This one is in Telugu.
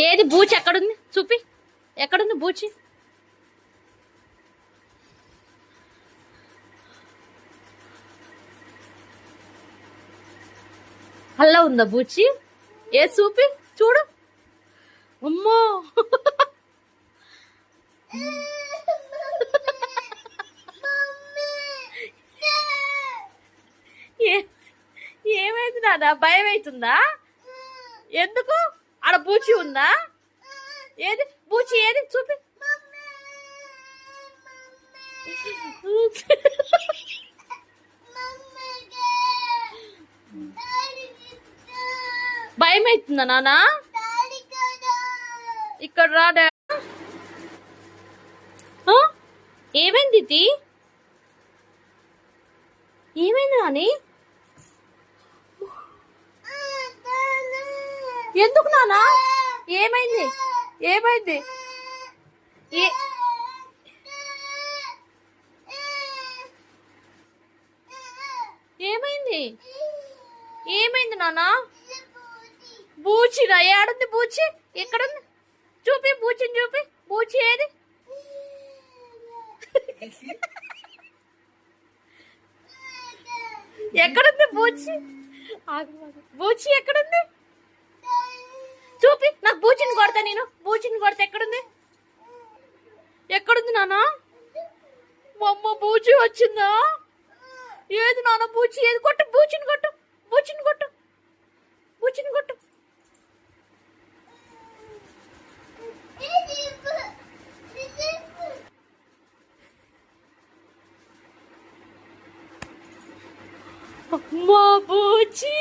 ఏది బూచి ఎక్కడుంది చూపి. ఎక్కడుంది బూచి? అల్లా ఉందా బూచి? ఏ చూపి చూడు. అమ్మో ఏమైంది నాన్న? భయం అవుతుందా? ఎందుకు? ఆడ బూచి ఉందా? ఏది బూచి? ఏది చూపి. భయం అవుతుందా నాన్న? ఇక్కడ రాడా? ఏమైంది ఇది? ఏమైంది నాని? ఎందుకు నానా? ఏమైంది? ఏమైంది? ఏమైంది? ఏమైంది నానా? బూచిరా? ఏడుంది బూచి? ఎక్కడుంది? చూపి బూచిని చూపి. బూచి ఏది? ఎక్కడుంది బూచి? బూచి ఎక్కడుంది? చూపి. నాకు బూచిని కొడతా నేను. బూచిని కొడతా. ఎక్కడుంది? ఎక్కడుంది నానా? అమ్మ బూచి వచ్చిందా? ఏది నాన్న బూచి? ఏది? కొట్టు బూచిని కొట్టు. బూచిని కొట్టు. బూచిని కొట్టు. అమ్మా బూచి.